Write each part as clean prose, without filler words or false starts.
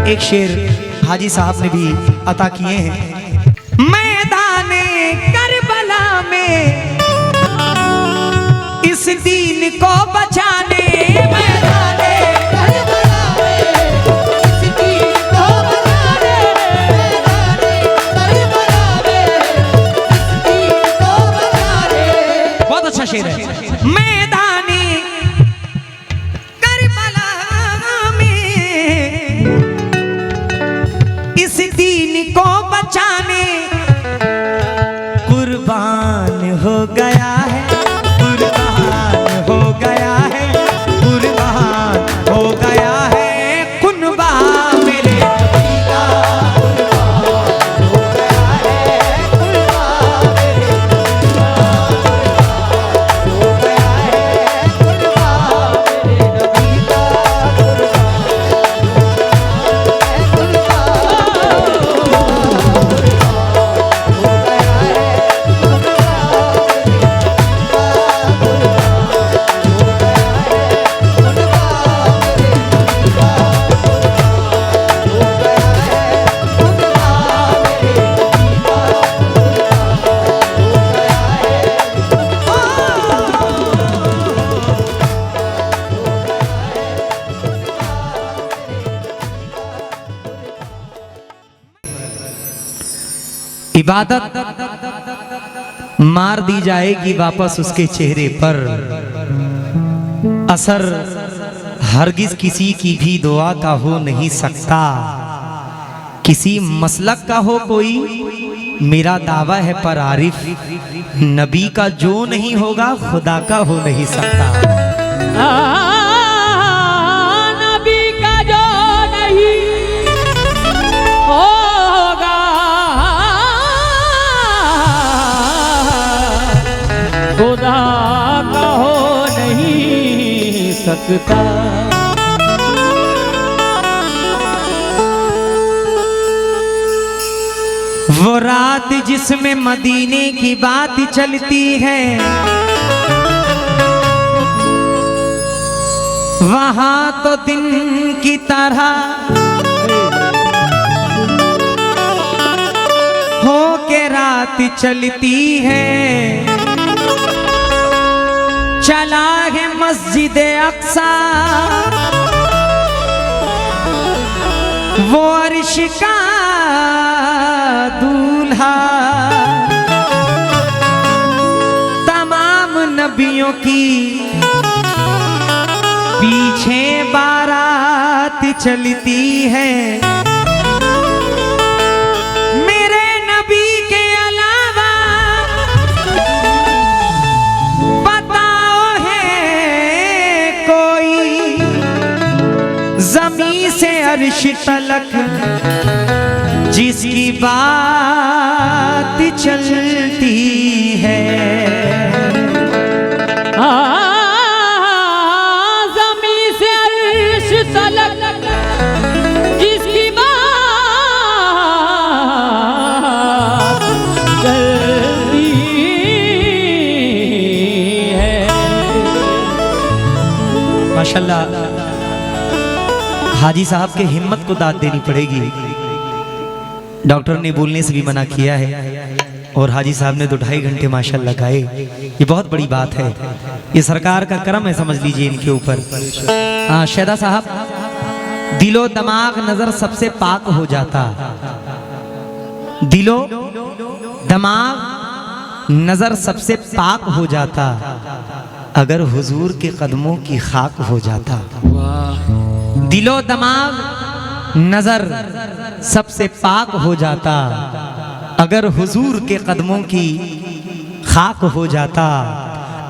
एक शेर हाजी साहब ने भी अता किए हैं। मैदाने करबला में इस दीन को बचाने, मैदाने करबला में इस दीन को बचाने, मैदाने करबला में इस दीन को बचाने। बहुत अच्छा शेर है। मैदाने करबला में इस दीन को बचाने कुर्बान हो गया है, कुर्बान हो गया है, कुर्बान हो गया है कुनबा मेरे नबी का, कुर्बान हो गया है कुनबा मेरे नबी का, कुर्बान हो गया है कुनबा मेरे नबी का, इबादत मार दी जाएगी वापस उसके चेहरे पर, असर हरगिज किसी की भी दुआ का हो नहीं सकता। किसी मसलक का हो कोई मेरा दावा है पर आरिफ, नबी का जो नहीं होगा खुदा का हो नहीं सकता। नबी का जो नहीं होगा खुदा का हो नहीं सकता। वो रात जिसमें मदीने की बात चलती है, वहां तो दिन की तरह हो के रात चलती है। चला है मस्जिद अक्सा वो अर्श का दूल्हा, तमाम नबियों की पीछे बारात चलती है। मेरे नबी के अलावा बताओ है कोई ज़मीं से अर्श तलक जिसकी बात चलती है। ज़मीं से अर्श तलक जिसकी बात चलती है। माशाल्लाह हाजी साहब के हिम्मत को दाद देनी पड़ेगी। डॉक्टर ने बोलने से भी मना किया है और हाजी साहब ने तो 2.5 घंटे माशाल्लाह गाए। ये बहुत बड़ी बात है, ये सरकार का करम है, समझ लीजिए इनके ऊपर। हाँ शहदा साहब, दिलो दिमाग नजर सबसे पाक हो जाता, दिलो दिमाग नजर सबसे पाक हो जाता अगर हुजूर के कदमों की खाक हो जाता। दिलो दिमाग नजर सबसे पाक हो जाता अगर हुजूर के कदमों की खाक हो जाता।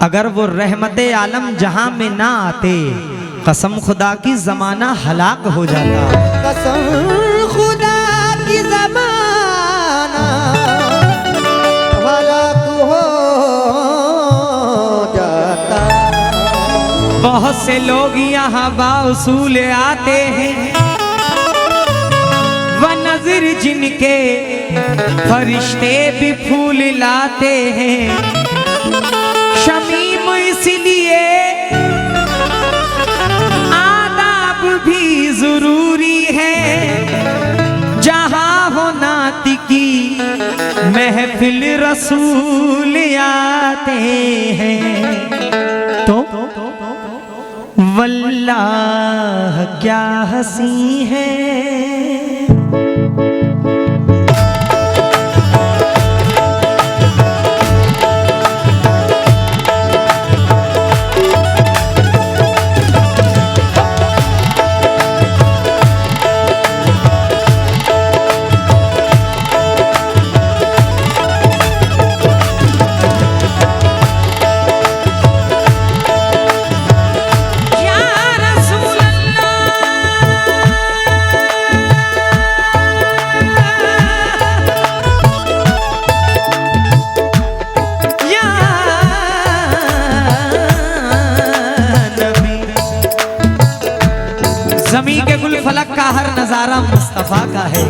अगर वो रहमते आलम जहां में ना आते कसम खुदा की जमाना हलाक हो जाता। कसम खुदा की जमाना हलाक हो जाता। बहुत से लोग यहाँ बाउसूल आते हैं, व नजर जिनके फरिश्ते भी फूल लाते हैं। शमीम इसलिए आदाब भी जरूरी है, महफिल रसूल आते हैं तो वल्लाह क्या हंसी है। ज़मीं के गुल फलक का हर नजारा मुस्तफा का है।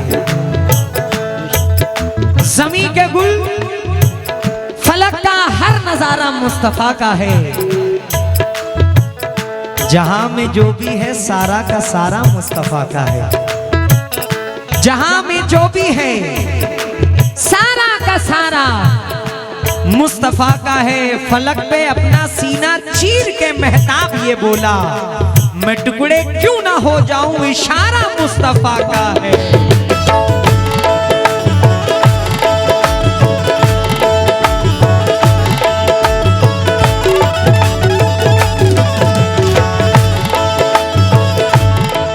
ज़मीं के गुल फलक का हर नजारा मुस्तफा का है। जहां में जो भी है सारा का सारा मुस्तफा का है। जहां में जो भी है सारा का सारा मुस्तफा का है। फलक पे अपना सीना चीर के महताब ये बोला, मैं टुकड़े क्यों ना हो जाऊं, इशारा मुस्तफा का है।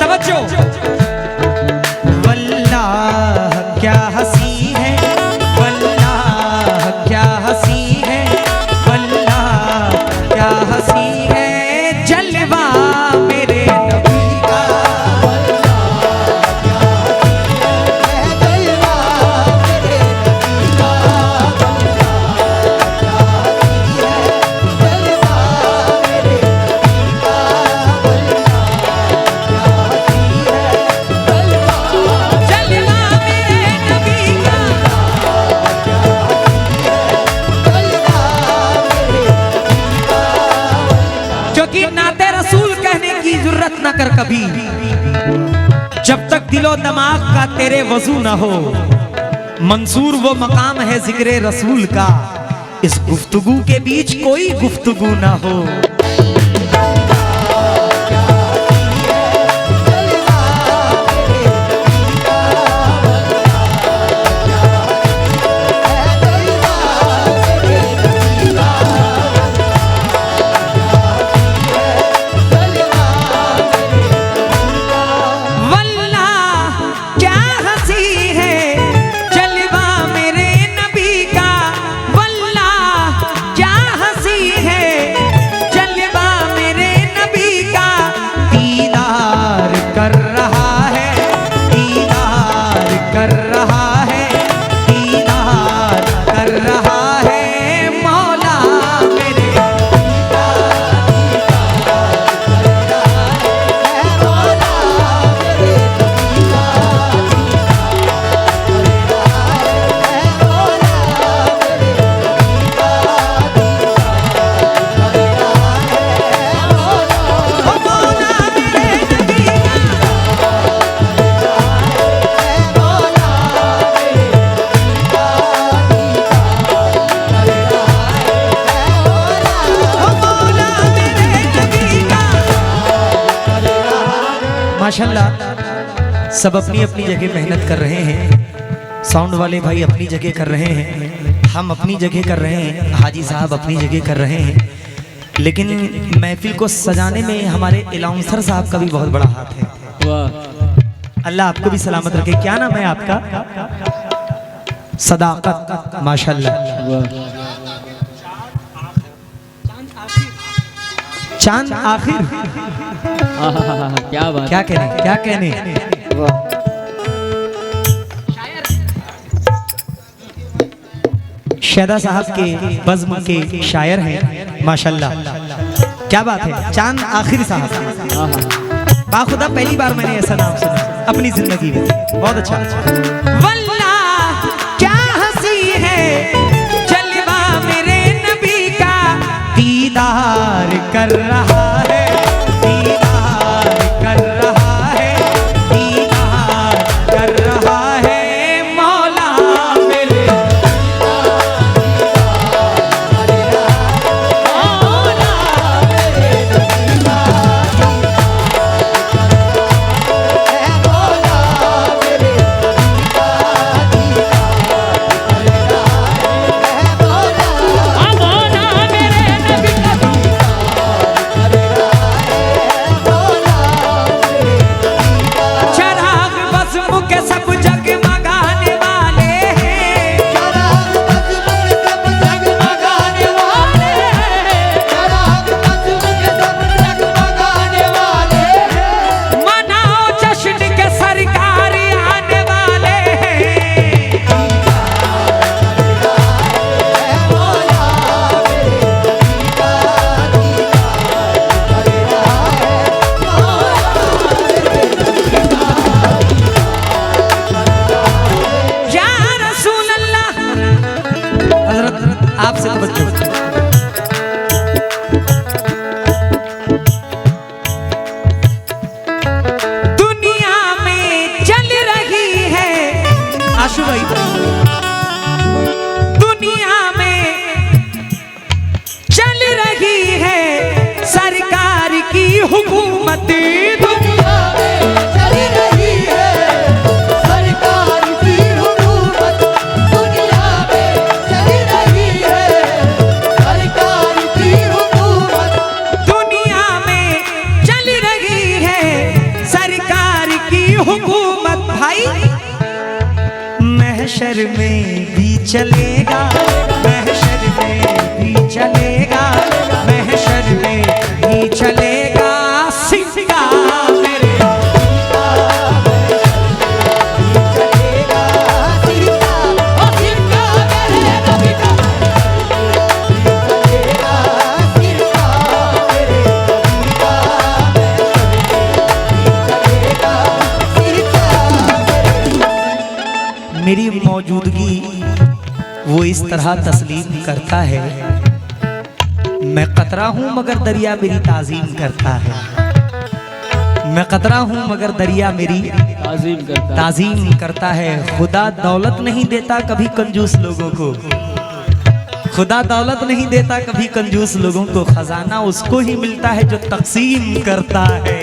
तवज्जो, वल्लाह क्या हंसी है, वल्लाह क्या हंसी है, वल्लाह क्या हंसी है। जलवा न कर कभी, जब तक दिलो दिमाग का तेरे वजू न हो। मंसूर वो मकाम है जिक्रे रसूल का, इस गुफ्तगू के बीच कोई गुफ्तगू न हो। माशाल्लाह सब अपनी अपनी जगह मेहनत कर रहे हैं। साउंड वाले भाई अपनी जगह कर रहे हैं, हम अपनी जगह कर रहे हैं, हाजी साहब अपनी जगह कर रहे हैं। लेकिन महफिल को सजाने में हमारे अलाउंसर साहब का भी बहुत बड़ा हाथ है। अल्लाह आपको भी सलामत रखे। क्या नाम है आपका? सदाकत, माशाल्लाह। चांद आखिर, क्या बात, क्या कहने, क्या कहने। शहदा साहब के बज़्म के शायर हैं माशाल्लाह। क्या बात है। चांद आखिर साहब, बाखुदा पहली बार मैंने ऐसा नाम सुना अपनी जिंदगी में। बहुत अच्छा। वल्लाह क्या हंसी है, जलवा मेरे नबी का दीदार कर रहा है, दीदार कर रहा है, दीदार कर रहा है। मौला मेरे हुकूमत दुनिया में चल रही है सरकार की हुकूमत, दुनिया में चल रही है सरकार की हुकूमत, दुनिया में चल रही है सरकार की हुकूमत। भाई महशर में भी चलेगा, महशर में भी चलेगा, महशर में भी चलेगा सिक्का मेरे चलेगा सिक्का, ओ सिक्का मेरे नबी का, चलेगा सिक्का मेरे नबी का, चलेगा सिक्का मेरी मौजूदगी वो इस तरह तस्लीम करता है। मैं कतरा हूँ मगर दरिया मेरी ताजीम करता है, मैं कतरा हूँ मगर दरिया मेरी ताजीम करता है। खुदा दौलत नहीं देता कभी कंजूस लोगों को, खुदा दौलत नहीं देता कभी कंजूस लोगों को, खजाना उसको ही मिलता है जो तकसीम करता है।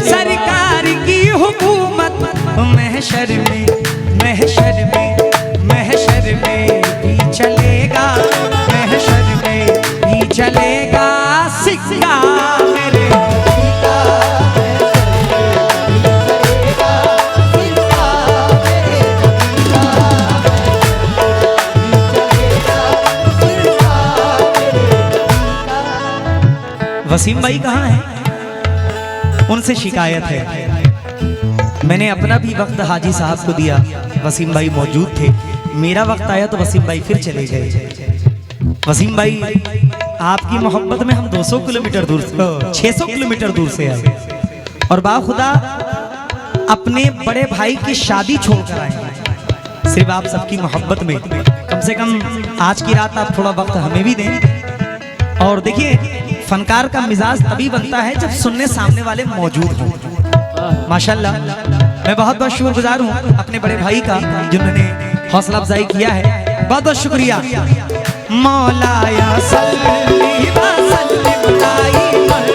सरकार की हुकूमत महशर में, महशर में, महशर में भी चलेगा, महशर में भी चलेगा सिक्का मेरे वसीम भाई कहाँ हैं? उनसे शिकायत है। मैंने अपना भी वक्त हाजी साहब को दिया, वसीम भाई मौजूद थे। मेरा वक्त आया तो वसीम भाई फिर चले गए। वसीम भाई आपकी मोहब्बत में हम 200 किलोमीटर दूर से 600 किलोमीटर दूर से आए और बाखुदा अपने बड़े भाई की शादी छोड़कर आए हैं सिर्फ आप सबकी मोहब्बत में। कम से कम आज की रात आप थोड़ा वक्त हमें भी दें। और देखिए फनकार का मिजाज तभी बनता है जब सुनने सामने वाले मौजूद हों। माशाल्लाह मैं बहुत बहुत शुक्रगुजार हूँ अपने बड़े भाई का जिन्होंने हौसला अफजाई किया है। बहुत बहुत शुक्रिया। मौलाया सल्ली व सल्लिम दाइमन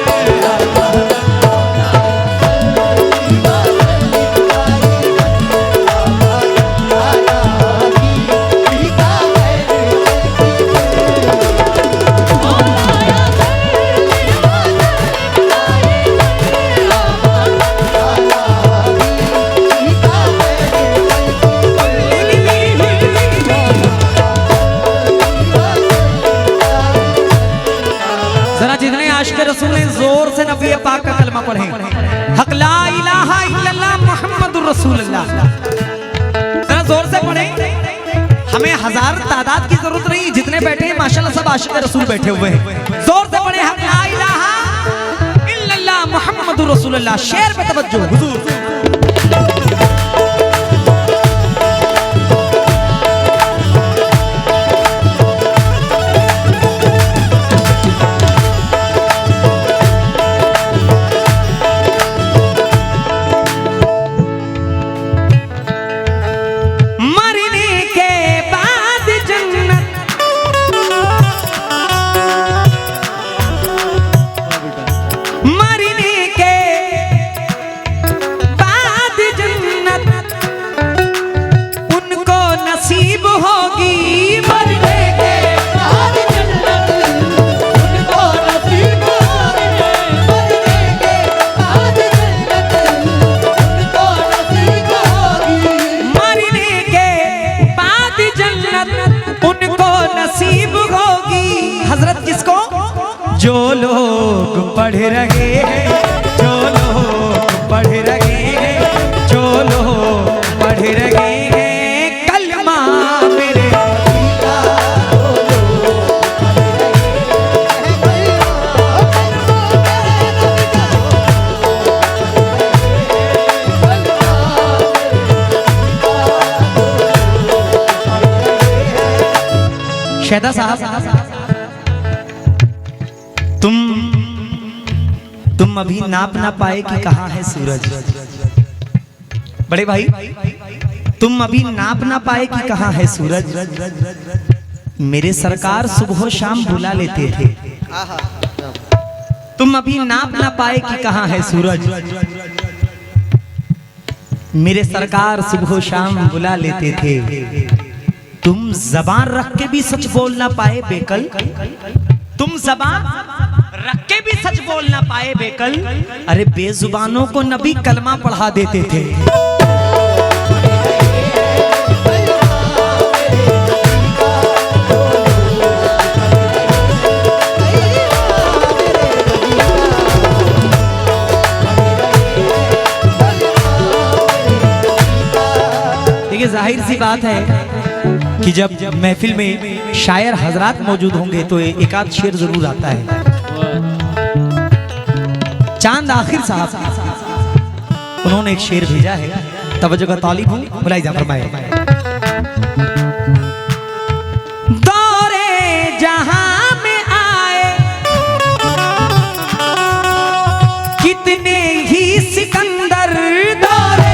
जोर से नबी पाक का कलमा पढ़ें, हक ला इलाहा इल्लल्लाह मुहम्मदुर रसूलुल्लाह। जरा जोर से पढ़ें। हमें हजार तादाद की जरूरत नहीं, जितने बैठे हैं माशाल्लाह सब आशिक रसूल बैठे हुए हैं। जोर से पढ़ें, हक ला इलाहा इल्लल्लाह मुहम्मदुर रसूलुल्लाह। शेर पे तवज्जो हुजूर। जो लोग पढ़ रहे हैं, जो लोग पढ़ रहे हैं, जो लोग पढ़ रहे हैं कलमा मेरे शहदा साहब, तुम अभी नाप ना पाए कि कहाँ है सूरज। बड़े भाई, तुम अभी नाप ना पाए कि कहाँ है सूरज। मेरे सरकार सुबह शाम बुला लेते थे। तुम अभी नाप ना पाए कि कहाँ है सूरज। मेरे सरकार सुबह शाम बुला लेते थे। तुम जबान रख के भी सच बोल ना पाए बेकल। तुम जबान रख के भी सच बोल ना पाए बेकल। अरे बेजुबानों को नबी कलमा पढ़ा देते थे। देखिए जाहिर सी बात है कि जब महफिल में शायर हजरात मौजूद होंगे तो एक आध शेर जरूर आता है। चांद आखिर साहब उन्होंने एक शेर भेजा है, तवज्जो का तालिब हूं, मुलाहिजा फरमाए। दौरे जहां में आए कितने ही सिकंदर। दौरे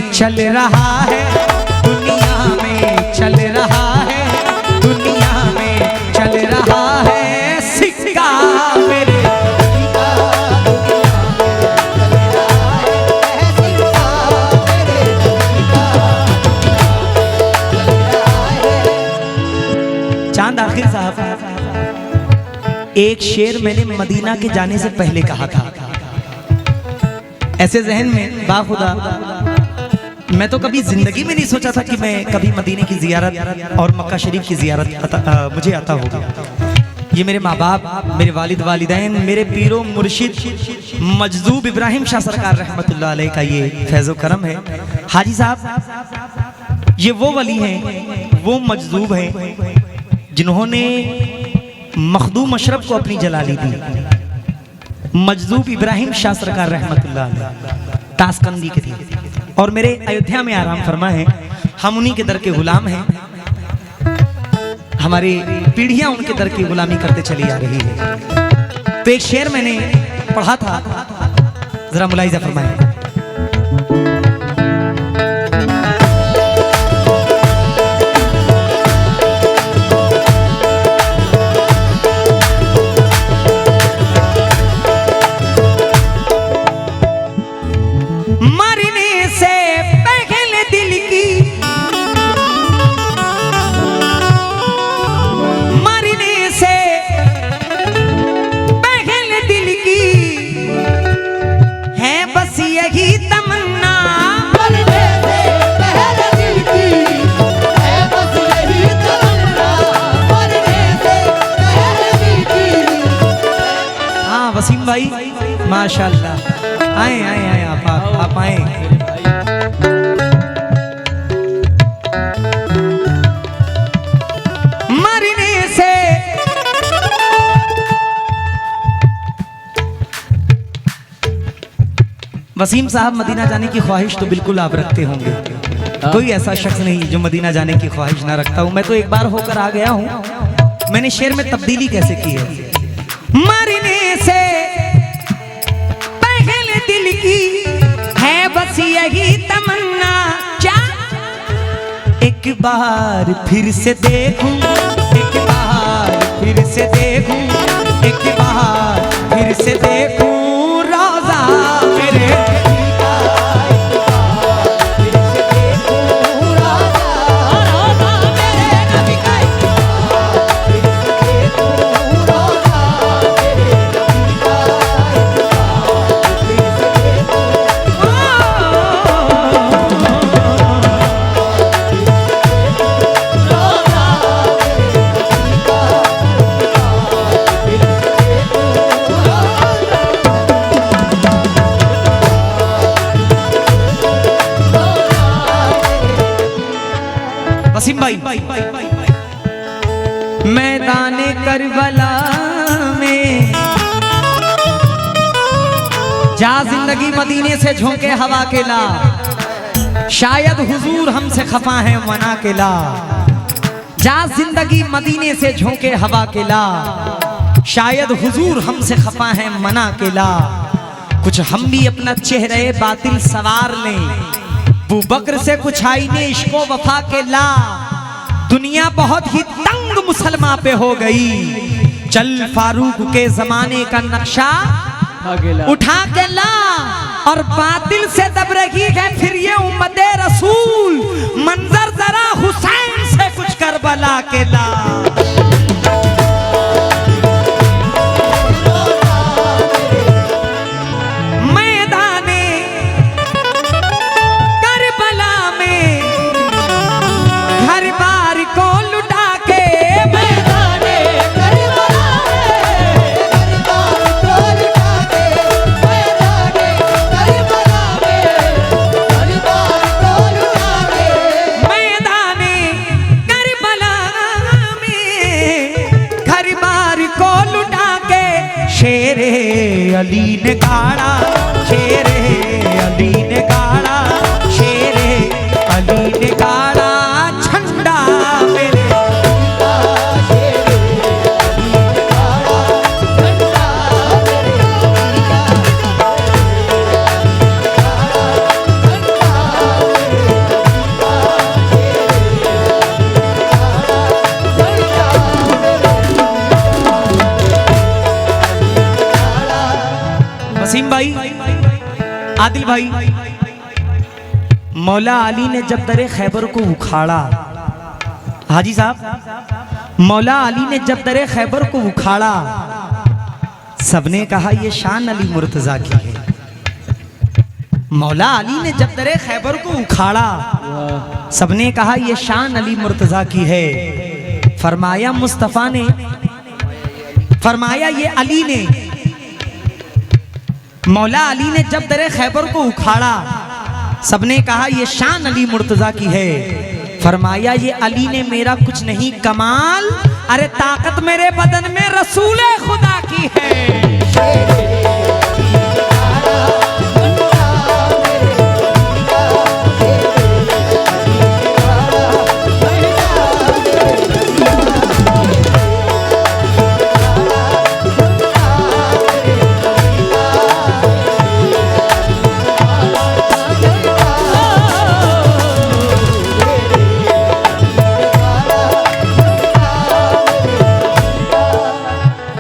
चल रहा है, दुनिया में चल रहा है, दुनिया में चल रहा है सिक्का मेरे। चांद आखिर साहब, एक शेर मैंने मदीना के जाने से पहले कहा था। ऐसे जहन में बाखुदा मैं तो कभी जिंदगी में नहीं सोचा था कि मैं कभी मदीने की जियारत और मक्का शरीफ की जियारत मुझे आता होगा। ये मेरे माँ बाप, मेरे वालिद वालिदैन, मेरे पीरो मुर्शिद मजदूब इब्राहिम शाह सरकार रहमतुल्लाह अलैह का ये फैज़ो करम है। हाजी साहब ये वो वली हैं, वो मजदूब हैं जिन्होंने मखदूम अशरफ को अपनी जलाली दी। मजदूब इब्राहिम शाह सरकार रहमतुल्लाह अलैह ताशकंदी के थे और मेरे अयोध्या में आराम फरमा है। हम उन्हीं के दर के गुलाम हैं। हमारी पीढ़ियां उनके दर की गुलामी करते चली आ रही है। तो एक शेर मैंने पढ़ा था, जरा मुलाहिजा फरमाएं। वसीम भाई माशाल्लाह, आए आए आए आप आए। मरने से वसीम साहब मदीना जाने की ख्वाहिश तो बिल्कुल आप रखते होंगे। कोई ऐसा शख्स नहीं जो मदीना जाने की ख्वाहिश ना रखता हूं। मैं तो एक बार होकर आ गया हूं। मैंने शेर में तब्दीली कैसे की है। मरने से पहले दिल की है बस यही तमन्ना, क्या एक बार फिर से देखूं, एक बार फिर से देखूं, एक बार फिर से देखूं रोज़ा मेरे। वसीम भाई, मैदाने करबला में जा जिंदगी मदीने से झोंके हवा के ला, शायद हुजूर हमसे खफा है मना के ला। जा जिंदगी मदीने से झोंके हवा के ला, शायद हुजूर हमसे खफा है मना के ला। कुछ हम भी अपना चेहरे बातिल सवार लें, बू बकर से कुछ आईने इश्को वफा के ला। दुनिया बहुत ही तंग मुसलमा पे हो गई, चल फारूक के जमाने का नक्शा उठा के ला। और बातिल से दब रही है फिर ये उम्मते रसूल, मंजर जरा हुसैन से कुछ करबला के ला। मैदाने करबला में घर बार को लुटा के, मैदाने करबला में घर बार को लुटा के, मैदाने करबला में घर बार को लुटा के, मैदाने करबला में घर बार को लुटा के। शेरे अली ने गाड़ा, शेरे अली ने गाड़ा, शेरे अली ने गाड़ा झंडा मेरे। वसीम भाई, आदिल भाई, मौला अली ने जब दरे खैबर को उखाड़ा, हाजी साहब, मौला अली ने जब दरे खैबर को उखाड़ा, सबने कहा ये शान अली मुर्तजा की है। मौला अली ने जब दरे खैबर को उखाड़ा, सबने कहा ये शान अली मुर्तजा की है। फरमाया मुस्तफा ने, फरमाया ये अली ने, मौला अली ने जब दरे खैबर को उखाड़ा, सबने कहा ये शान अली मुर्तजा की है। फरमाया ये अली ने मेरा कुछ नहीं कमाल, अरे ताकत मेरे बदन में रसूले खुदा की है।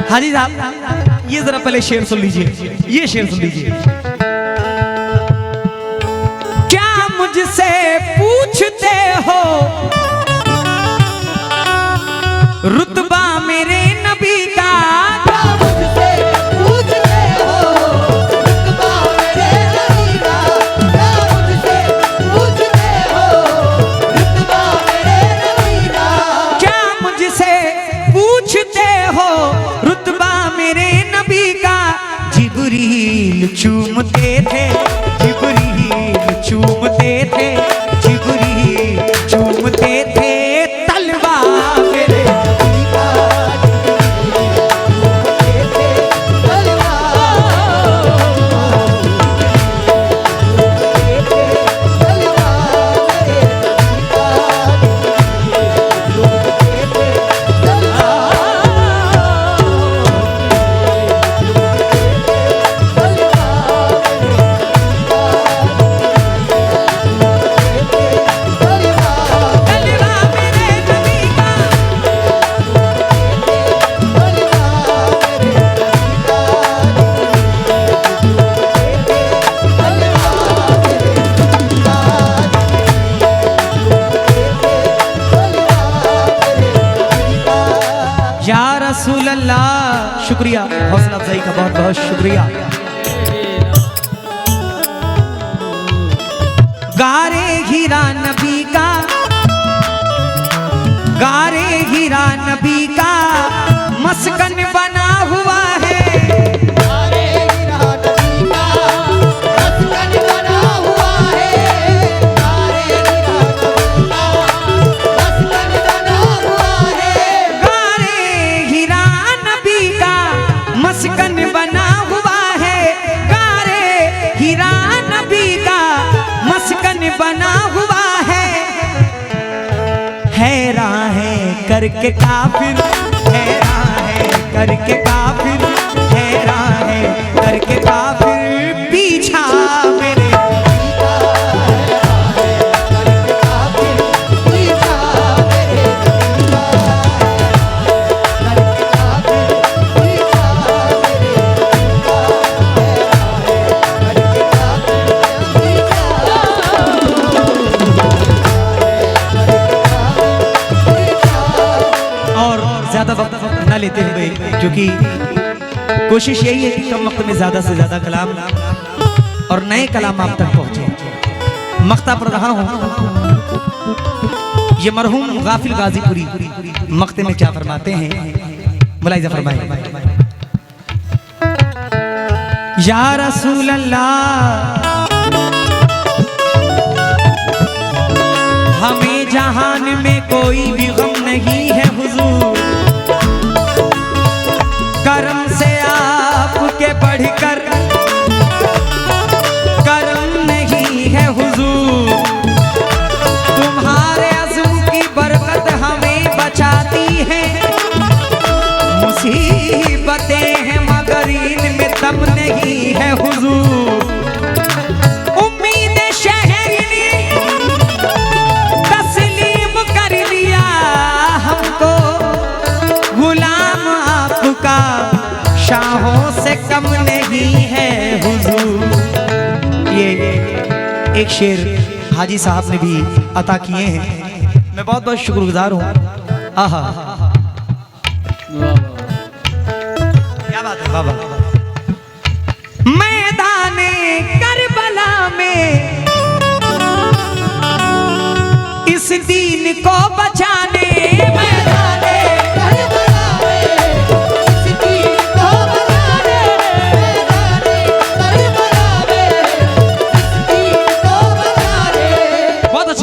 हाजी साहब, ये जरा पहले शेर सुन लीजिए, ये शेर सुन लीजिए। क्या मुझसे पूछते हो रुतबा मेरे नबी का, क्या मुझसे पूछते हो रुतबा मेरे नबी का, क्या मुझसे पूछते हो रुतबा मेरे नबी का, क्या मुझसे पूछते हो रुतबा मेरे नबी का। जिब्रील चूमते थे, जिब्रील चूमते थे, जिब्रील चूमते थे तलवा मेरे नबी का। या रसूल अल्लाह, शुक्रिया, हौसला अफजाई का बहुत बहुत शुक्रिया। गारे हीरा नबी का, गारे हीरा नबी का मस्कन बना हुआ है। गारे हीरा नबी का मस्कन बना हुआ है, गारे हीरा नबी का करके काफिर हैरान है, करके काफिर हैरान है, करके काफिर पीछा मेरे ज्यादा वक्त न लेते हुए, क्योंकि कोशिश यही है कि कम वक्त में ज्यादा से ज्यादा कलाम और नए कलाम आप तक पहुंचे। मख्ता पर रहा हूं, ये मरहूम गाफिल गाजीपुरी मख्ते में क्या फरमाते हैं, मुलाहिजा फरमाए। या रसूल अल्लाह हमें जहान में कोई भी गम नहीं है हुजूर, करम से आपके बढ़कर करम नहीं है हुजूर, तुम्हारे अज़्म की बरकत हमें बचाती है, मुसीबतें हैं मगर इनमें दम नहीं है हुजूर, उम्मीद शहर ने तस्लीम कर लिया हमको, गुलाम आपका शाहों से कम नहीं है हुजूर। ये एक शेर हाजी साहब ने भी अता किए हैं, मैं बहुत बहुत शुक्रगुजार हूँ। आहा क्या बात है बाबा। मैदाने करबला में इस दीन को बचाने,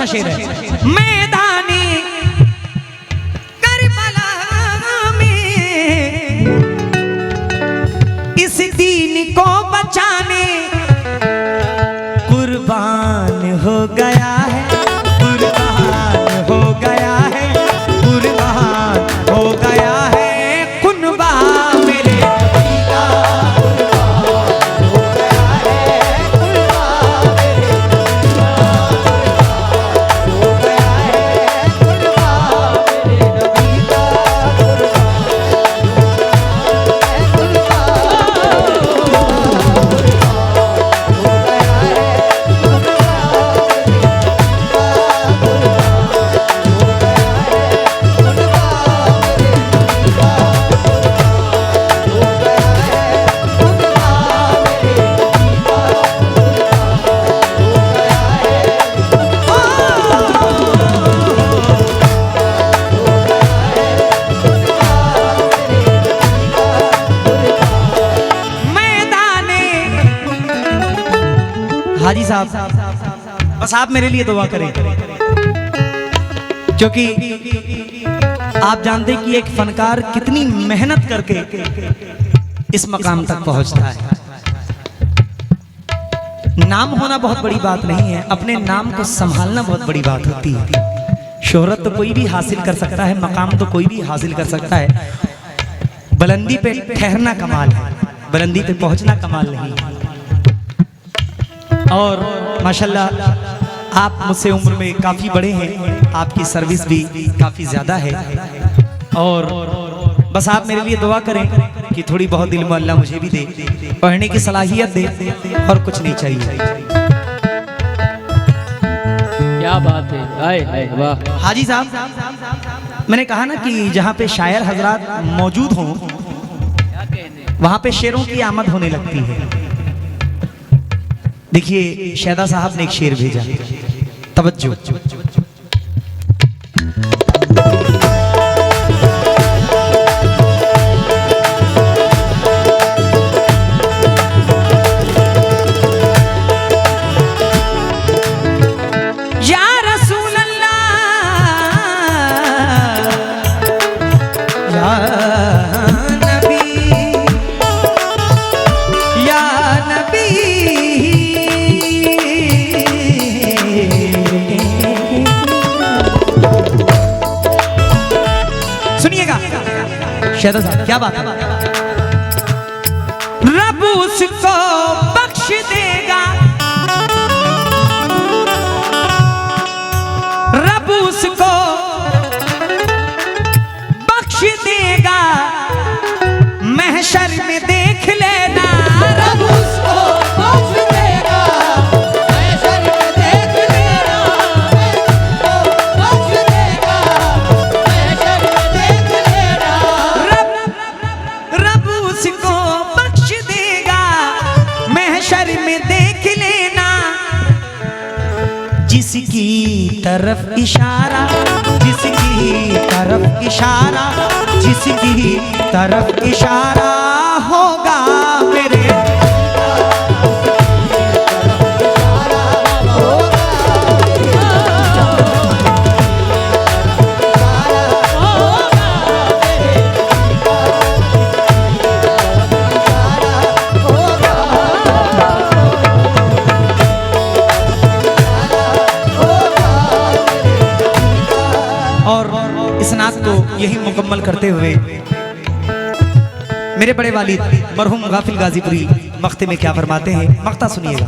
शेर है। मैदानी करबला में इस दीन को बचाने कुर्बान हो गया है, कुर्बान हो गया है, कुर्बान हो गया है कुनबा मेरे हाजी साहब, बस आप मेरे लिए दुआ करें, क्योंकि आप जानते हैं कि एक फनकार कितनी मेहनत करके इस मकाम तक पहुंचता है। नाम होना बहुत बड़ी बात नहीं है, अपने नाम को संभालना बहुत बड़ी बात होती है। शोहरत तो कोई भी हासिल कर सकता है, मकाम तो कोई भी हासिल कर सकता है, बुलंदी पे ठहरना कमाल है, बुलंदी पे पहुंचना कमाल नहीं है। और माशाल्लाह आप मुझसे उम्र में काफ़ी बड़े हैं, आपकी सर्विस भी काफ़ी ज़्यादा है, और बस आप मेरे लिए दुआ करें कि थोड़ी बहुत दिल में अल्लाह मुझे भी दे, पढ़ने की सलाहियत दे, और कुछ नहीं चाहिए। क्या बात है, आए आए वाह। हाजी साहब, मैंने कहा ना कि जहाँ पे शायर हजरात मौजूद हों वहाँ पे शेरों की आमद होने लगती है। देखिए शहदा साहब ने एक शेर भेजा, तवज्जो। या रसूल अल्लाह, या नबी, या नबी, शहजाद साहब क्या बात है। रब उसको बख्श देगा, रब उसको बख्श देगा, महशर में देख लेना। रब उसको बख्श देगा, महशर में देख लेना। बख्श देगा, महशर में देख लेना। रब उसको बख्श देगा, महशर में देख लेना। जिसकी तरफ इशारा, जिसकी तरफ इशारा, जिसकी तरफ इशारा होगा मेरे और इस नात को यही मुकम्मल करते हुए मेरे बड़े वालिद मरहूम गाफिल गाजीपुरी मख्ते में क्या फरमाते हैं, मख्ता सुनिएगा।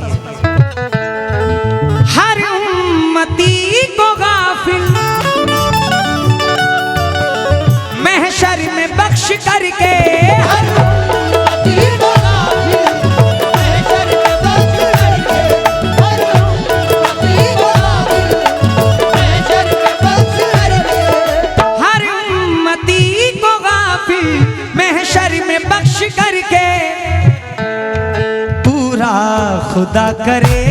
हर उम्मती को गाफिल महशर में बख्श करके, हर उम्मती को गाफिल महशर में बख्श करके। हर उम्मती को गाफिल महशर में बख्श करके। हर उम्मती को गाफिल महशर में बख्श करके पूरा खुदा करे